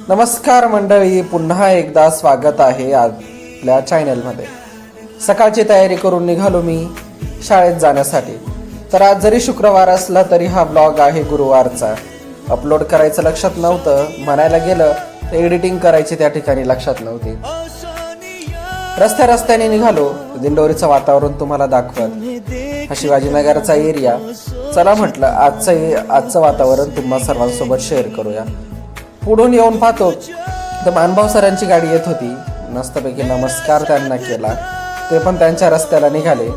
नमस्कार मंडळी, पुन्हा एकदा स्वागत आहे आपल्या चॅनलमध्ये. सकाळची तयारी करून निघालो मी शाळेत जाण्यासाठी. तर आज जरी शुक्रवार असला तरी हा ब्लॉग आहे गुरुवारचा. अपलोड करायचं लक्षात नव्हतं, म्हणायला गेलं तर एडिटिंग करायची त्या ठिकाणी लक्षात नव्हती. रस्त्याने निघालो. दिंडोरीचं वातावरण तुम्हाला दाखवत, हा शिवाजीनगरचा एरिया. चला म्हटलं आजचं वातावरण तुम्हा सर्वांसोबत शेअर करूया. पुढून येऊन पाहतो तर मानभाऊ सरांची गाडी येत होती. मस्तपैकी नमस्कार त्यांना केला. ते पण त्यांच्या रस्त्याला निघाले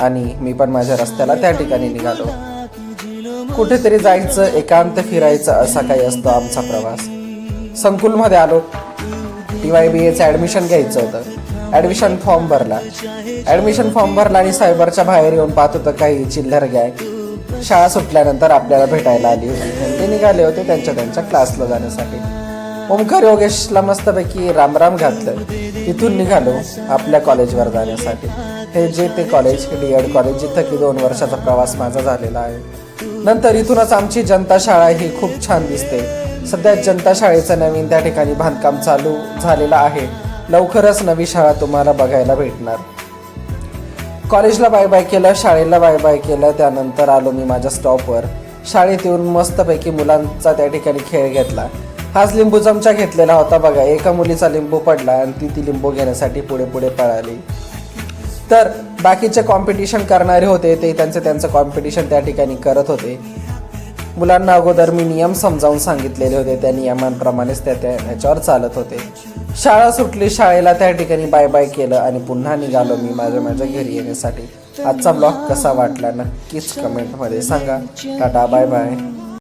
आणि मी पण माझ्या रस्त्याला त्या ठिकाणी निघालो. कुठेतरी जायचं, एकांत फिरायचं, असा काही असतो आमचा प्रवास. संकुलमध्ये आलो. TYBAचं ॲडमिशन घ्यायचं होतं. ॲडमिशन फॉर्म भरला आणि सायबरच्या बाहेर येऊन पाहत होतं काही चिल्लर गॅंग शाळा सुटल्यानंतर आपल्याला भेटायला आली होती. ते निघाले होते त्यांच्या क्लासला जाण्यासाठी. ओमकार योगेशला मस्तपैकी रामराम घातलं. तिथून निघालो आपल्या कॉलेजवर जाण्यासाठी. हे जे ते कॉलेज, DED कॉलेज, जिथं की 2 वर्षाचा प्रवास माझा झालेला आहे. नंतर इथूनच आमची जनता शाळा ही खूप छान दिसते. सध्या जनता शाळेचं नवीन त्या ठिकाणी बांधकाम चालू झालेलं आहे. लवकरच नवी शाळा तुम्हाला बघायला भेटणार. कॉलेजला बाय बाय केलं, शाळेला बाय बाय केलं. त्यानंतर आलो मी माझ्या स्टॉपवर. शाळेत येऊन मस्तपैकी मुलांचा त्या ठिकाणी खेळ घेतला. हाच लिंबू चमचा घेतलेला होता बघा. एका मुलीचा लिंबू पडला आणि ती लिंबू घेण्यासाठी पुढे पळाली. तर बाकीचे कॉम्पिटिशन करणारे होते, ते त्यांचं कॉम्पिटिशन त्या ठिकाणी करत होते. मुलांना अगोदर मी नियम समजावून सांगितलेले होते. त्या नियमांप्रमाणेच त्याच्यावर चालत होते. शाळा सुटली. शाळेला त्या ठिकाणी बाय बाय केलं आणि पुन्हा निघालो मी माझ्या घरी येण्यासाठी. आजचा ब्लॉग कसा वाटला नक्कीच कमेंटमध्ये सांगा. Tata, bye bye.